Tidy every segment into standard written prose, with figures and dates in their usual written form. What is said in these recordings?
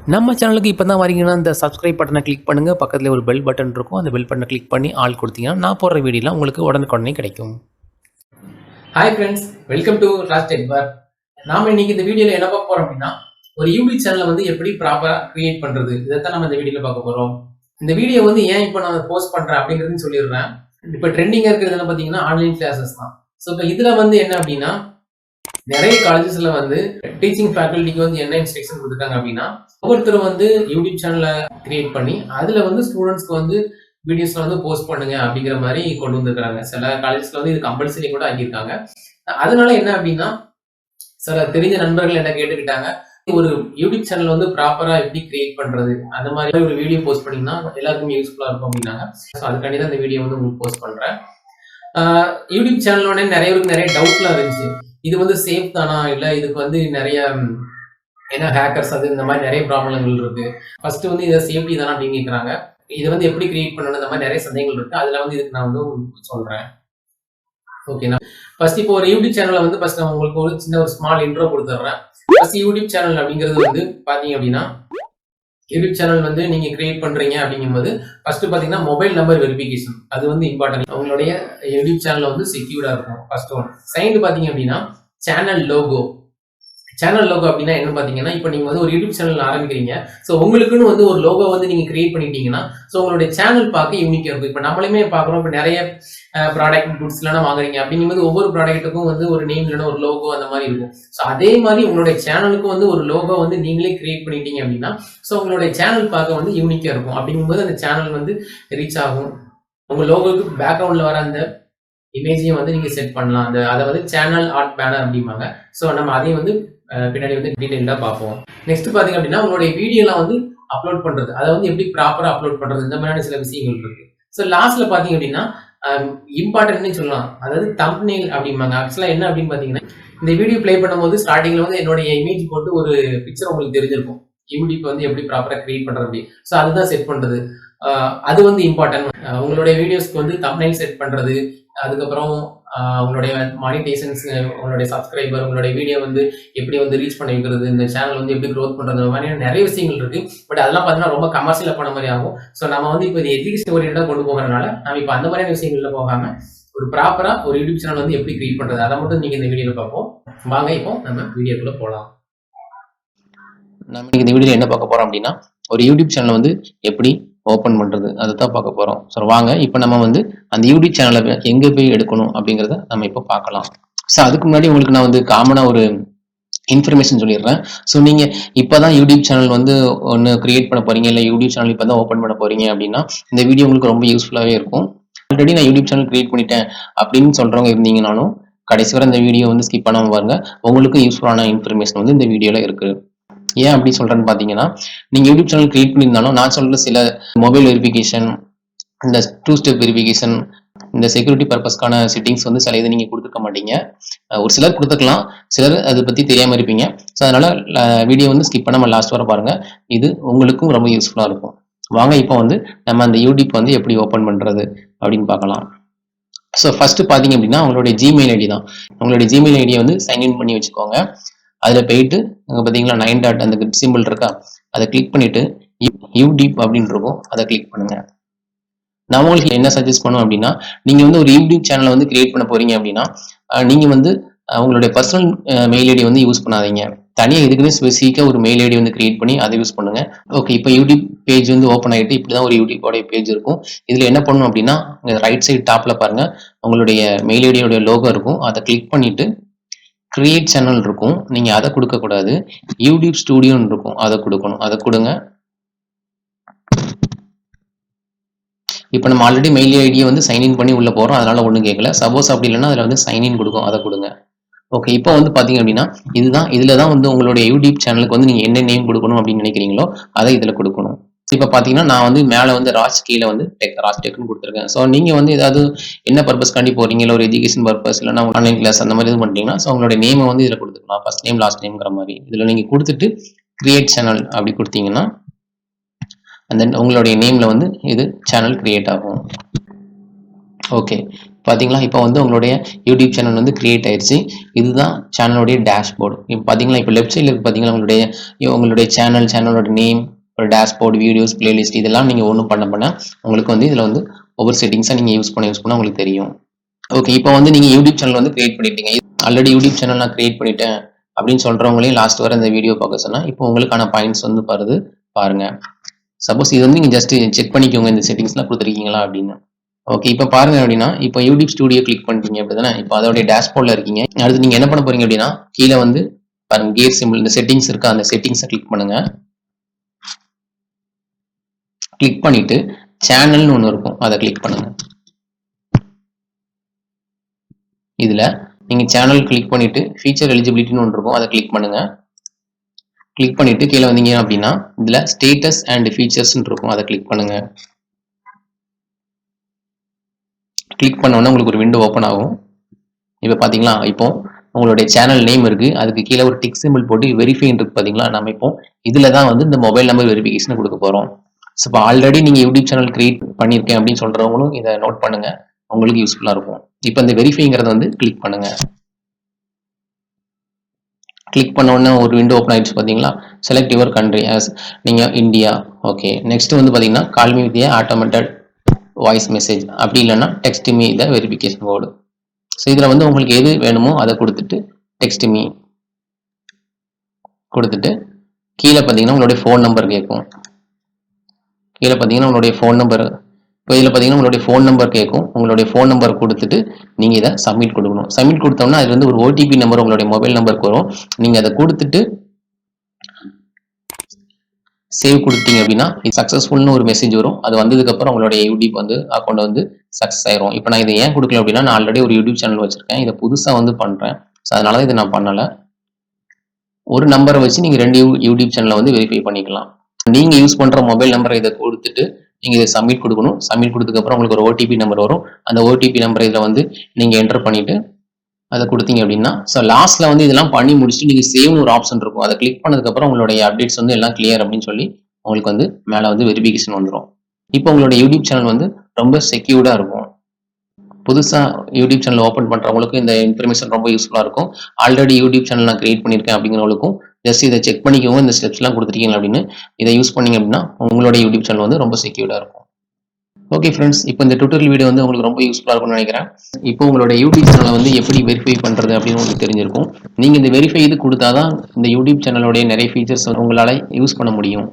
நம்ம சேனலுக்கு இப்போ தான் வரீங்கன்னா இந்த சப்ஸ்கிரைப் பட்டனை கிளிக் பண்ணுங்கள். பக்கத்தில் ஒரு பெல் பட்டன் இருக்கும். அந்த பெல் பட்டனை கிளிக் பண்ணி ஆல் கொடுத்தீங்கன்னா நான் போடுற வீடியோலாம் உங்களுக்கு உடனுக்குடனே கிடைக்கும். Hi friends, welcome to class tech bar. நாம இன்னைக்கு இந்த வீடியோல என்ன பார்க்க போறோம் அப்படின்னா, ஒரு யூடியூப் சேனலை வந்து எப்படி ப்ராப்பரா கிரியேட் பண்றது, இதைத்தான் நம்ம இந்த வீடியோல பார்க்க போறோம். இந்த வீடியோ வந்து ஏன் இப்போ நான் போஸ்ட் பண்றேன் அப்படிங்கிறதுன்னு சொல்லிடுறேன். இப்போ ட்ரெண்டிங்கா இருக்கிறது பார்த்தீங்கன்னா ஆன்லைன் கிளாஸஸ் தான். ஸோ இப்போ இதுல வந்து என்ன அப்படின்னா, நிறைய காலேஜஸ்ல வந்து டீச்சிங் ஃபேக்கல்ட்டிக்கு வந்து என்ன இன்ஸ்ட்ரக்ஷன் கொடுத்துருக்காங்க அப்படின்னா, ஒவ்வொருத்தரும் வந்து யூடியூப் சேனலை கிரியேட் பண்ணி அதுல வந்து ஸ்டூடெண்ட்ஸ்க்கு வந்து வீடியோஸ்ல வந்து போஸ்ட் பண்ணுங்க அப்படிங்கிற மாதிரி கொண்டு வந்திருக்காங்க. சில காலேஜஸ்ல வந்து இது கம்பல்சரி கூட ஆகியிருக்காங்க. அதனால என்ன அப்படின்னா, சில தெரிஞ்ச நண்பர்கள் என்ன கேட்டுக்கிட்டாங்க, ஒரு யூடியூப் சேனல் வந்து ப்ராப்பரா எப்படி கிரியேட் பண்றது, அந்த மாதிரி ஒரு வீடியோ போஸ்ட் பண்ணீங்கன்னா எல்லாருக்கும் யூஸ்ஃபுல்லா இருக்கும் அப்படின்னாங்க. ஸோ அதுக்காண்டி தான் இந்த வீடியோ வந்து உங்களுக்கு போஸ்ட் பண்றேன். யூடியூப் சேனலோட நிறைய பேருக்கு நிறைய டவுட்லாம் இருந்துச்சு. இது வந்து சேஃப் தானா, இல்ல இதுக்கு வந்து நிறைய ஏன்னா ஹேக்கர்ஸ் அது இந்த மாதிரி நிறைய ப்ராப்ளங்கள் இருக்கு. ஃபர்ஸ்ட் வந்து இதை சேஃப்டி தானா அப்படின்னு கேட்குறாங்க. இதை வந்து எப்படி கிரியேட் பண்ணணும், இந்த மாதிரி நிறைய சந்தேகங்கள் இருக்கு. அதுல வந்து இதுக்கு நான் வந்து சொல்றேன். ஓகேண்ணா, ஃபர்ஸ்ட் இப்போ ஒரு யூடியூப் சேனல்ல வந்து ஃபர்ஸ்ட் நான் உங்களுக்கு ஒரு சின்ன ஒரு ஸ்மால் இன்ட்ரோ கொடுத்துட்றேன். ஃபர்ஸ்ட் யூடியூப் சேனல் அப்படிங்கிறது வந்து பாத்தீங்க அப்படின்னா, யூடியூப் சேனல் வந்து நீங்க கிரியேட் பண்றீங்க அப்படிங்கும்போது ஃபர்ஸ்ட் பாத்தீங்கன்னா மொபைல் நம்பர் வெரிஃபிகேஷன் அது வந்து இம்பார்ட்டன்ட். உங்களுடைய யூடியூப் சேனல் வந்து செக்யூர்டா இருக்கும். First one. செகண்ட் பாத்தீங்க அப்படின்னா சேனல் லோகோ. சேனல் லோகோ அப்படின்னா என்ன பாத்தீங்கன்னா, இப்போ நீங்க வந்து ஒரு யூடியூப் சேனல் ஆரம்பிக்கிறீங்க. ஸோ உங்களுக்குன்னு வந்து ஒரு லோகோ வந்து நீங்க கிரியேட் பண்ணிட்டீங்கன்னா, ஸோ உங்களுடைய சேனல் பார்க்க யூனிக்கா இருக்கும். இப்போ நம்மளுமே பார்க்குறோம், இப்போ நிறைய ப்ராடக்ட் குட்ஸ் எல்லாம் வாங்குறீங்க அப்படிங்கும்போது ஒவ்வொரு ப்ராடக்ட்டுக்கும் வந்து ஒரு நேம் இல்லைன்னா ஒரு லோகோ அந்த மாதிரி இருக்கும். ஸோ அதே மாதிரி உங்களுடைய சேனலுக்கும் வந்து ஒரு லோகோ வந்து நீங்களே கிரியேட் பண்ணிட்டீங்க அப்படின்னா, ஸோ உங்களுடைய சேனல் பார்க்க வந்து யூனிக்கா இருக்கும். அப்படிங்கும்போது அந்த சேனல் வந்து ரீச் ஆகும். உங்க லோகோக்கு பேக்ரவுண்ட்ல வர அந்த இமேஜையும் வந்து நீங்க செட் பண்ணலாம். அதை வந்து சேனல் ஆர்ட் பேனர் அப்படிம்பாங்க. ஸோ நம்ம அதையும் வந்து பின்னாடி வந்து டீடைல்டா பார்ப்போம். நெக்ஸ்ட் பாத்தீங்க அப்படின்னா, உங்களுடைய வீடியோலாம் வந்து அப்லோட் பண்றது, அதை வந்து எப்படி ப்ராப்பரா அப்லோட் பண்றது, இந்த மாதிரியான சில விஷயங்கள் இருக்கு. ஸோ லாஸ்ட்ல பாத்தீங்க அப்படின்னா இம்பார்ட்டன்ட்னு சொல்லலாம், அதாவது தம்ப்நெயில் அப்படிம்பாங்க. ஆக்சுவலா என்ன அப்படின்னு பாத்தீங்கன்னா, இந்த வீடியோ பிளே பண்ணும்போது ஸ்டார்டிங்ல வந்து என்னுடைய இமேஜ் போட்டு ஒரு பிக்சர் உங்களுக்கு தெரிஞ்சிருக்கும். யூடியூப் வந்து எப்படி ப்ராப்பரா கிரியேட் பண்றது அப்படி. ஸோ அதுதான் செட் பண்றது. அது வந்து இம்பார்ட்டன்ட். உங்களுடைய வீடியோஸ்க்கு வந்து தம்ப்நெயில் செட் பண்றது, அதுக்கப்புறம் உங்களுடைய மானிடைசேஷன்ஸ், உங்களுடைய சப்ஸ்கிரைபர், உங்களுடைய வீடியோ வந்து எப்படி வந்து ரீச் பண்ணி வைக்கிறது, இந்த சேனல் வந்து எப்படி க்ரோத் பண்றது, அந்த மாதிரியான நிறைய விஷயங்கள் இருக்கு. பட் அதெல்லாம் பார்த்தீங்கன்னா ரொம்ப கமர்ஷியலா பண்ண மாதிரி ஆகும். ஸோ நம்ம வந்து இப்போ இது எஜுகேஷன் ஓரியன்டா கொண்டு போகிறதுனால நம்ம இப்போ அந்த மாதிரியான விஷயங்கள்ல போகாம ஒரு ப்ராப்பரா ஒரு யூடியூப் சேனல் வந்து எப்படி கிரியேட் பண்றது, அதை மட்டும் நீங்க இந்த வீடியோல பார்ப்போம். வாங்க இப்போ நம்ம வீடியோக்குள்ள போகலாம். நம்ம இந்த வீடியோல என்ன பார்க்க போறோம் அப்படின்னா, ஒரு யூடியூப் சேனல் வந்து எப்படி ஓப்பன் பண்றது, அதை தான் பார்க்க போறோம். ஸோ வாங்க இப்போ நம்ம வந்து அந்த யூடியூப் சேனலை எங்க போய் எடுக்கணும் அப்படிங்கிறத நம்ம இப்போ பார்க்கலாம். ஸோ அதுக்கு முன்னாடி உங்களுக்கு நான் வந்து காமனா ஒரு இன்ஃபர்மேஷன் சொல்லிடுறேன். ஸோ நீங்க இப்பதான் யூடியூப் சேனல் வந்து ஒன்று கிரியேட் பண்ண போறீங்க, இல்லை யூடியூப் சேனல் இப்பதான் ஓப்பன் பண்ண போறீங்க அப்படின்னா இந்த வீடியோ உங்களுக்கு ரொம்ப யூஸ்ஃபுல்லாவே இருக்கும். ஆல்ரெடி நான் யூடியூப் சேனல் கிரியேட் பண்ணிட்டேன் அப்படின்னு சொல்றவங்க இருந்தீங்கனாலும் கடைசி வரை இந்த வீடியோ வந்து ஸ்கிப் பண்ணாம பாருங்க. உங்களுக்கு யூஸ்ஃபுல்லான இன்ஃபர்மேஷன் வந்து இந்த வீடியோல இருக்கு. ஏன் அப்படி சொல்றேன்னு பாத்தீங்கன்னா, நீங்க யூடியூப் சேனல் கிரியேட் பண்ணியிருந்தாலும் நான் சொல்ற சில மொபைல் வெரிஃபிகேஷன், இந்த 2 ஸ்டெப் வெரிஃபிகேஷன், இந்த செக்யூரிட்டி பர்பஸ்க்கான செட்டிங்ஸ் வந்து சில இது நீங்க கொடுத்துருக்க மாட்டீங்க. ஒரு சிலர் கொடுத்துக்கலாம், சிலர் அதை பத்தி தெரியாம இருப்பீங்க. ஸோ அதனால வீடியோ வந்து ஸ்கிப் பண்ணாம லாஸ்ட் வரை பாருங்க. இது உங்களுக்கும் ரொம்ப யூஸ்ஃபுல்லா இருக்கும். வாங்க இப்போ வந்து நம்ம அந்த யூடியூப் வந்து எப்படி ஓப்பன் பண்றது அப்படின்னு பார்க்கலாம். ஸோ ஃபர்ஸ்ட் பாத்தீங்க அப்படின்னா உங்களுடைய ஜிமெயில் ஐடி தான். உங்களுடைய ஜிமெயில் ஐடியை வந்து சைன்இன் பண்ணி வச்சுக்கோங்க. அதில் போயிட்டு அங்கே பார்த்தீங்களா 9 டாட் அந்த சிம்பிள் இருக்கா, அதை கிளிக் பண்ணிட்டு யூடியூப் அப்படின்னு இருக்கும், அதை கிளிக் பண்ணுங்க. நான் உங்களுக்கு என்ன சஜஸ்ட் பண்ணுவேன் அப்படின்னா, நீங்க வந்து ஒரு யூடியூப் சேனலை வந்து கிரியேட் பண்ண போறீங்க அப்படின்னா, நீங்க வந்து உங்களுடைய பர்சனல் மெயில் ஐடி வந்து யூஸ் பண்ணாதீங்க. தனியாக இதுக்குன்னு ஸ்பெசிஃபிக்காக ஒரு மெயில் ஐடி வந்து கிரியேட் பண்ணி அதை யூஸ் பண்ணுங்க. ஓகே, இப்போ யூடியூப் பேஜ் வந்து ஓப்பன் ஆகிட்டு இப்படிதான் ஒரு யூடியூபோடைய பேஜ் இருக்கும். இதில் என்ன பண்ணணும் அப்படின்னா, ரைட் சைடு டாப்ல பாருங்க, உங்களுடைய மெயில் ஐடியோட லோகோ இருக்கும். அதை கிளிக் பண்ணிட்டு கிரியேட் சேனல் இருக்கும், நீங்க அதை கொடுக்க கூடாது. யூடியூப் ஸ்டுடியோன்னு இருக்கும், அதை கொடுக்கணும். அதை கொடுங்க. இப்போ நம்ம ஆல்ரெடி மெயில் ஐடியை வந்து சைன்இன் பண்ணி உள்ள போறோம், அதனால ஒன்றும் கேட்கல. சப்போஸ் அப்படி இல்லைன்னா அதில் வந்து சைன்இன் கொடுக்கும், அதை கொடுங்க. ஓகே, இப்போ வந்து பாத்தீங்க அப்படின்னா இதுல தான் வந்து உங்களுடைய யூடியூப் சேனலுக்கு வந்து நீங்க என்ன நேம் கொடுக்கணும் அப்படின்னு நினைக்கிறீங்களோ அதை இதுல கொடுக்கணும். இப்போ பாத்தீங்கன்னா நான் வந்து மேல வந்து ராஜ் கீழே வந்து ராஜ் டெக்னு கொடுத்துருக்கேன். ஸோ நீங்க வந்து ஏதாவது என்ன பர்பஸ்க்காண்டி போறீங்க, இல்லை ஒரு எஜுகேஷன் பர்பஸ், இல்லைன்னா ஆன்லைன் கிளாஸ் அந்த மாதிரி இது பண்ணிட்டீங்கன்னா ஸோ உங்களுடைய நேமை வந்து இதுல கொடுத்துக்கலாம். ஃபர்ஸ்ட் நேம் லாஸ்ட் நேம்ங்கிற மாதிரி இதுல நீங்க கொடுத்துட்டு கிரியேட் சேனல் அப்படி கொடுத்தீங்கன்னா அந்த உங்களுடைய நேம்ல வந்து இது சேனல் கிரியேட் ஆகும். ஓகே, பார்த்தீங்களா? இப்போ வந்து உங்களுடைய யூடியூப் சேனல் வந்து கிரியேட் ஆயிடுச்சு. இதுதான் சேனலுடைய டேஷ்போர்டு. இப்போ பார்த்தீங்களா, இப்போ லெஃப்ட் சைடில் இருக்கு பார்த்தீங்களா, உங்களுடைய சேனலோட நேம், ஒரு டேஷ்போர்டு, வீடியோஸ், பிளேலிஸ்ட் இதெல்லாம் நீங்கள் ஒன்றும் பண்ண உங்களுக்கு வந்து இதில் வந்து ஒவ்வொரு செட்டிங்ஸாக நீங்கள் யூஸ் பண்ண உங்களுக்கு தெரியும். ஓகே, இப்போ வந்து நீங்கள் யூடியூப் சேனல் வந்து கிரியேட் பண்ணிட்டீங்க. ஆல்ரெடி யூடியூப் சேனல் நான் கிரியேட் பண்ணிட்டேன் அப்படின்னு சொல்கிறவங்களையும் லாஸ்ட் வர இந்த வீடியோ பார்க்க சொன்னால் இப்போ உங்களுக்கான பாயிண்ட்ஸ் வந்து பாருங்க. சப்போஸ் இது வந்து நீங்கள் ஜஸ்ட் செக் பண்ணிக்கோங்க, இந்த செட்டிங்ஸ்லாம் கொடுத்துருக்கீங்களா அப்படின்னு. ஓகே, இப்போ பாருங்க அப்படின்னா, இப்போ யூடியூப் ஸ்டுடியோ கிளிக் பண்ணிட்டீங்க அப்படிதானே. இப்போ அதோடைய டேஷ்போர்டில் இருக்கீங்க. அடுத்து நீங்கள் என்ன பண்ண போறீங்க அப்படின்னா, கீழே வந்து பாருங்க கியர் சிம்பிள், இந்த செட்டிங்ஸ் இருக்கா, அந்த செட்டிங்ஸை கிளிக் பண்ணுங்க. கிளிக் பண்ணிட்டு சேனல்னு ஒன்று இருக்கும், அதை கிளிக் பண்ணுங்க. இதுல நீங்க சேனல் கிளிக் பண்ணிட்டு ஃபீச்சர் எலிஜிபிலிட்டின்னு ஒன்று இருக்கும், அதை கிளிக் பண்ணுங்க. கிளிக் பண்ணிட்டு கீழே வந்தீங்க அப்படின்னா இதுல ஸ்டேட்டஸ் அண்ட் ஃபீச்சர்ஸ் இருக்கும், அதை கிளிக் பண்ணுங்க. கிளிக் பண்ண உடனே உங்களுக்கு ஒரு விண்டோ ஓப்பன் ஆகும். இப்போ பாத்தீங்களா, இப்போ உங்களுடைய சேனல் நேம் இருக்கு, அதுக்கு கீழே ஒரு டிக் சிம்பிள் போட்டு வெரிஃபை இருக்கு பாத்தீங்களா. நம்ம இப்போ இதுல தான் வந்து இந்த மொபைல் நம்பர் வெரிஃபிகேஷன் கொடுக்க போறோம். ஸோ இப்போ ஆல்ரெடி நீங்க யூடியூப் சேனல் கிரியேட் பண்ணியிருக்கேன் அப்படின்னு சொல்றவங்களும் இதை நோட் பண்ணுங்க, உங்களுக்கு யூஸ்ஃபுல்லா இருக்கும். இப்போ இந்த வெரிஃபைங்கிறத வந்து கிளிக் பண்ணுங்க. கிளிக் பண்ண உடனே ஒரு விண்டோ ஓப்பன் ஆயிடுச்சு பாத்தீங்களா. செலக்ட் யுவர் கண்ட்ரி ஆஸ் நீங்க இந்தியா. ஓகே, நெக்ஸ்ட் வந்து பாத்தீங்கன்னா call me with automated voice message, அப்படி இல்லைன்னா text me the verification code. So இதுல வந்து உங்களுக்கு எது வேணுமோ அதை கொடுத்துட்டு டெக்ஸ்ட் மீ கொடுத்துட்டு கீழே பார்த்தீங்கன்னா உங்களுடைய ஃபோன் நம்பர் கேட்கும். கீழே பார்த்தீங்கன்னா உங்களுடைய ஃபோன் நம்பர், இப்போ இதில் பார்த்தீங்கன்னா உங்களுடைய ஃபோன் நம்பர் கேட்கும். உங்களுடைய ஃபோன் நம்பர் கொடுத்துட்டு நீங்கள் இதை சப்மிட் கொடுக்கணும். சப்மிட் கொடுத்தோம்னா அது வந்து ஒரு ஓடிபி நம்பர் உங்களுடைய மொபைல் நம்பருக்கு வரும். நீங்கள் அதை கொடுத்துட்டு சேவ் கொடுத்தீங்க அப்படின்னா இது சக்ஸஸ்ஃபுல்னு ஒரு மெசேஜ் வரும். அது வந்ததுக்கப்புறம் உங்களுடைய யூடியூப் வந்து அக்கௌண்ட் வந்து சக்ஸஸ் ஆயிரும். இப்போ நான் இதை ஏன் கொடுக்கல அப்படின்னா, நான் ஆல்ரெடி ஒரு யூடியூப் சேனல் வச்சிருக்கேன், இதை புதுசாக வந்து பண்ணுறேன். ஸோ அதனால தான் இதை நான் பண்ணலை. ஒரு நம்பரை வச்சு நீங்கள் 2 யூடியூப் சேனலை வந்து வெரிஃபை பண்ணிக்கலாம். நீங்கள் யூஸ் பண்ணுற மொபைல் நம்பரை இதை கொடுத்துட்டு நீங்கள் இதை சப்மிட் கொடுக்கணும். சப்மிட் கொடுத்ததுக்கப்புறம் உங்களுக்கு ஒரு ஓடிபி நம்பர் வரும். அந்த ஓடிபி நம்பரை இதில் வந்து நீங்கள் என்டர் பண்ணிவிட்டு அதை கொடுத்தீங்க அப்படின்னா, ஸோ லாஸ்ட்டில் வந்து இதெல்லாம் பண்ணி முடிச்சுட்டு நீங்கள் சேவ்னு ஒரு ஆப்ஷன் இருக்கும், அதை கிளிக் பண்ணதுக்கப்புறம் உங்களுடைய அப்டேட்ஸ் வந்து எல்லாம் கிளியர் அப்படின்னு சொல்லி உங்களுக்கு வந்து மேலே வந்து வெரிஃபிகேஷன் வந்துடும். இப்போ உங்களுடைய யூடியூப் சேனல் வந்து ரொம்ப செக்யூர்டாக இருக்கும். புதுசாக யூடியூப் சேனல் ஓப்பன் பண்ணுறவங்களுக்கு இந்த இன்ஃபர்மேஷன் ரொம்ப யூஸ்ஃபுல்லாக இருக்கும். ஆல்ரெடி யூடியூப் சேனல் நான் கிரியேட் பண்ணியிருக்கேன் அப்படிங்கிறவங்களுக்கும் ஜஸ்ட் இதை செக் பண்ணிக்கோங்க, இந்த ஸ்டெப்ஸ்லாம் கொடுத்துருக்கீங்க அப்படின்னு. இதை யூஸ் பண்ணீங்க அப்படின்னா உங்களோட யூடியூப் சேனல் வந்து ரொம்ப செக்யூர்டாக இருக்கும். ஓகே ஃப்ரெண்ட்ஸ், இப்போ இந்த டியூட்டோரியல் வீடியோ வந்து உங்களுக்கு ரொம்ப யூஸ்ஃபுல்லாக இருக்கும்னு நினைக்கிறேன். இப்போ உங்களோட யூடியூப் சேனலை வந்து எப்படி வெரிஃபை பண்ணுறது அப்படின்னு உங்களுக்கு தெரிஞ்சிருக்கும். நீங்கள் இந்த வெரிஃபை இது கொடுத்தா தான் இந்த யூடியூப் சேனலோடைய நிறைய ஃபீச்சர்ஸ் உங்களால் யூஸ் பண்ண முடியும்.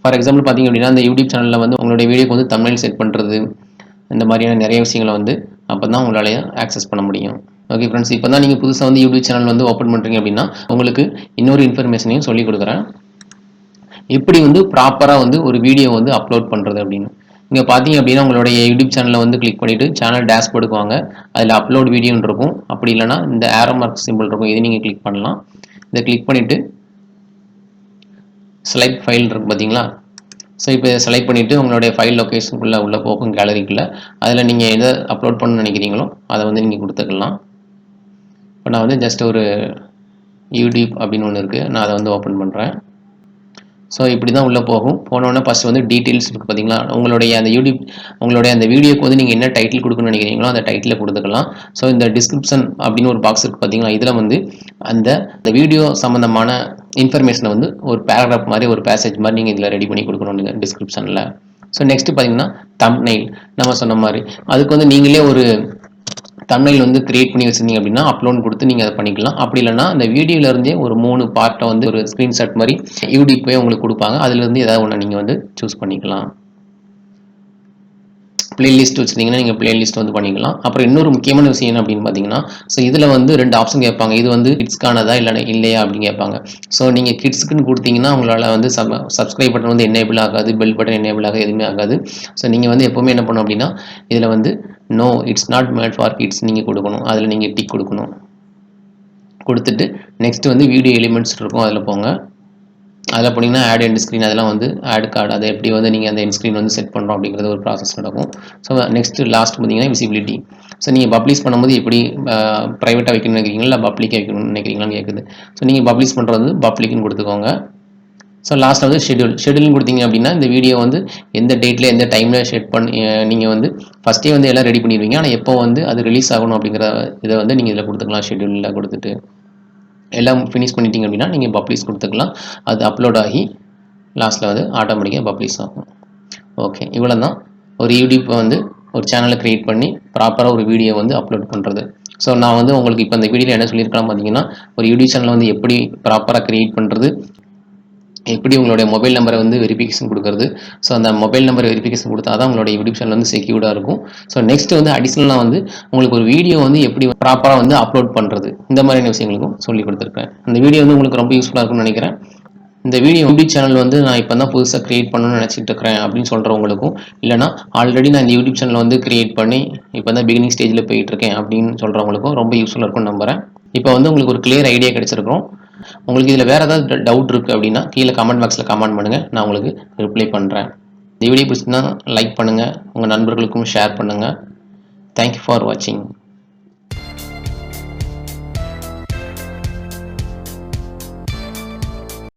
ஃபார் எக்ஸாம்பிள் பார்த்தீங்க அப்படின்னா, இந்த யூடியூப் சேனலில் வந்து உங்களுடைய வீடியோக்கு வந்து தம்ப்நெயில் செட் பண்ணுறது, இந்த மாதிரியான நிறைய விஷயங்களை வந்து அப்போ தான் உங்களால் ஆக்சஸ் பண்ண முடியும். ஓகே ஃப்ரெண்ட்ஸ், இப்போ தான் நீங்கள் புதுசாக வந்து யூடியூப் சேனல் வந்து ஓப்பன் பண்ணுறீங்க அப்படின்னா உங்களுக்கு இன்னொரு இன்ஃபர்மேஷனையும் சொல்லிக் கொடுக்குறேன், எப்படி வந்து ப்ராப்பராக வந்து ஒரு வீடியோ வந்து அப்லோட் பண்ணுறது அப்படின்னு. இங்கே பார்த்தீங்க அப்படின்னா உங்களுடைய யூடியூப் சேனலை வந்து கிளிக் பண்ணிவிட்டு சேனல் டேஷ்போர்டுக்கு வாங்க. அதில் அப்லோட் வீடியோன்னு இருக்கும், அப்படி இல்லைனா இந்த ஏரோ மார்க் சிம்பிள் இருக்கும், இது நீங்கள் கிளிக் பண்ணலாம். இதை கிளிக் பண்ணிவிட்டு செலக்ட் ஃபைல் இருக்குது பார்த்தீங்களா. ஸோ இப்போ இதை செலக்ட் பண்ணிவிட்டு உங்களுடைய ஃபைல் லொக்கேஷனுக்குள்ளே உள்ள போகும் கேலரிக்குள்ளே அதில் நீங்கள் எதை அப்லோட் பண்ணணும்னு நினைக்கிறீங்களோ அதை வந்து நீங்கள் கொடுத்துக்கலாம். இப்போ நான் வந்து ஜஸ்ட் ஒரு யூடியூப் அப்படின்னு ஒன்று இருக்குது, நான் அதை வந்து ஓப்பன் பண்ணுறேன். ஸோ இப்படி தான் உள்ளே போகும். போனோடனே ஃபஸ்ட்டு வந்து டீட்டெயில்ஸ் இருக்குது பார்த்தீங்களா, உங்களுடைய அந்த யூடியூப் உங்களுடைய அந்த வீடியோக்கு வந்து நீங்கள் என்ன டைட்டில் கொடுக்கணும்னு நினைக்கிறீங்களோ அந்த டைட்டிலை கொடுத்துக்கலாம். ஸோ இந்த டிஸ்கிரிப்ஷன் அப்படின்னு ஒரு பாக்ஸ் இருக்குது பார்த்தீங்களா, இதில் வந்து அந்த வீடியோ சம்மந்தமான இன்ஃபர்மேஷனை வந்து ஒரு பேராகிராஃப் மாதிரி ஒரு பேசேஜ் மாதிரி நீங்கள் இதில் ரெடி பண்ணி கொடுக்கணும் டிஸ்கிரிப்ஷனில். ஸோ நெக்ஸ்ட்டு பார்த்தீங்கன்னா தம்ப்நெயில், நம்ம சொன்ன மாதிரி அதுக்கு வந்து நீங்களே ஒரு தம்ப்நெயில் வந்து கிரியேட் பண்ணி வச்சிருந்தீங்க அப்படின்னா அப்லோட் கொடுத்து நீங்கள் அதை பண்ணிக்கலாம். அப்படி இல்லைனா அந்த வீடியோல இருந்தே ஒரு 3 பார்ட்டை வந்து ஒரு ஸ்க்ரீன்ஷாட் மாதிரி யூடியூப் போய் உங்களுக்கு கொடுப்பாங்க, அதுலேருந்து ஏதாவது ஒன்று நீங்கள் வந்து சூஸ் பண்ணிக்கலாம். பிளேலிஸ்ட் வச்சிருந்தீங்கன்னா நீங்கள் பிளேலிஸ்ட் வந்து பண்ணிக்கலாம். அப்புறம் இன்னொரு முக்கியமான விஷயம் என்ன அப்படின்னு பார்த்தீங்கன்னா, ஸோ இதில் வந்து 2 ஆப்ஷன் கேட்பாங்க, இது வந்து கிட்ஸ்க்கானதா இல்லையா அப்படின்னு கேட்பாங்க. ஸோ நீங்கள் கிட்ஸ்க்குன்னு கொடுத்தீங்கன்னா உங்களால் வந்து சப்ஸ்கிரைப் பட்டன் வந்து எனேபிள் ஆகாது, பெல் பட்டன் எனேபிள் ஆகாது, எதுவுமே ஆகாது. ஸோ நீங்கள் வந்து எப்போவுமே என்ன பண்ணணும் அப்படின்னா இதில் வந்து no it's not made for kids நீங்கள் கொடுக்கணும், அதில் நீங்கள் டிக் கொடுக்கணும். கொடுத்துட்டு நெக்ஸ்ட் வந்து வீடியோ எலிமெண்ட்ஸ் இருக்கும், அதில் போங்க. அதில் போனீங்கன்னா ஆட் எண்ட் ஸ்க்ரீன், அதெல்லாம் வந்து ஆட் கார்டு, அதை எப்படி வந்து நீங்கள் அந்த எண்ட் ஸ்க்ரீன் வந்து செட் பண்ணுறோம் அப்படிங்கிறது ஒரு ப்ராசஸ் நடக்கும். ஸோ நெக்ஸ்ட் லாஸ்ட் பார்த்தீங்கன்னா விசிபிலிட்டி. ஸோ நீங்கள் பப்ளிஷ் பண்ணும்போது எப்படி ப்ரைவேட்டாக வைக்கணும்னு நினைக்கிறீங்களா இல்லை பப்ளிக்காக வைக்கணும்னு நினைக்கிறீங்களான்னு கேட்குது. ஸோ நீங்கள் பப்ளிஷ் பண்ணுறது பப்ளிக்னு கொடுத்துக்கோங்க. ஸோ லாஸ்ட்டில் வந்து ஷெடியூல்னு கொடுத்தீங்க அப்படின்னா இந்த வீடியோ வந்து எந்த டேட்டில் எந்த டைமில் ஷெட் பண்ணி நீங்கள் வந்து ஃபஸ்ட்டே வந்து எல்லாம் ரெடி பண்ணிடுவீங்க. ஆனால் எப்போ வந்து அது ரிலீஸ் ஆகணும் அப்படிங்கிற இதை வந்து நீங்கள் இதில் கொடுத்துக்கலாம். ஷெடியூலில் கொடுத்துட்டு எல்லாம் ஃபினிஷ் பண்ணிட்டீங்க அப்படின்னா நீங்கள் பப்ளிஷ் கொடுத்துக்கலாம். அது அப்லோட் ஆகி லாஸ்ட்டில் வந்து ஆட்டோமேட்டிக்காக பப்ளிஷ் ஆகும். ஓகே, இவ்வளோ தான் ஒரு யூடியூப் வந்து ஒரு சேனலை க்ரியேட் பண்ணி ப்ராப்பராக ஒரு வீடியோ வந்து அப்லோட் பண்ணுறது. ஸோ நான் வந்து உங்களுக்கு இப்போ இந்த வீடியோவில் என்ன சொல்லியிருக்கலாம் பார்த்தீங்கன்னா, ஒரு யூடியூப் சேனலை வந்து எப்படி ப்ராப்பராக க்ரியேட் பண்ணுறது, எப்படி உங்களுடைய மொபைல் நம்பரை வந்து வெரிஃபிகேஷன் கொடுக்குறது. ஸோ அந்த மொபைல் நம்பர் வெரிஃபிகேஷன் கொடுத்தா தான் உங்களுடைய யூடியூப் சேனல் வந்து செக்யூர்டாக இருக்கும். ஸோ நெக்ஸ்ட் வந்து அடிஷ்னலாக வந்து உங்களுக்கு ஒரு வீடியோ வந்து எப்படி ப்ராப்பராக வந்து அப்லோட் பண்ணுறது, இந்த மாதிரியான விஷயங்களுக்கும் சொல்லி கொடுத்துருப்பேன். அந்த வீடியோ வந்து உங்களுக்கு ரொம்ப யூஸ்ஃபுல்லாக இருக்கும்னு நினைக்கிறேன். இந்த வீடியோ யூடியூப் சேனல் வந்து நான் இப்போ தான் புதுசாக க்ரியேட் பண்ணணும்னு நினச்சிட்டு இருக்கிறேன் அப்படின்னு சொல்கிறவங்களுக்கும், இல்லைனா ஆல்ரெடி நான் இந்த யூடியூப் சேனல் வந்து க்ரியேட் பண்ணி இப்போ தான் பிகினிங் ஸ்டேஜில் போயிட்டுருக்கேன் அப்படின்னு சொல்கிறவங்களுக்கும் ரொம்ப யூஸ்ஃபுல்லாக இருக்கும்னு நம்புகிறேன். இப்போ வந்து உங்களுக்கு ஒரு கிளியர் ஐடியா கிடைச்சிருக்கும். உங்களுக்கு இதில் வேறு ஏதாவது டவுட் இருக்குது அப்படின்னா கீழே கமெண்ட் பாக்ஸில் கமெண்ட் பண்ணுங்கள், நான் உங்களுக்கு ரிப்ளை பண்ணுறேன். இந்த வீடியோ பிடிச்சிருந்தா லைக் பண்ணுங்கள், உங்கள் நண்பர்களுக்கும் ஷேர் பண்ணுங்கள். தேங்க்யூ ஃபார் வாட்சிங்.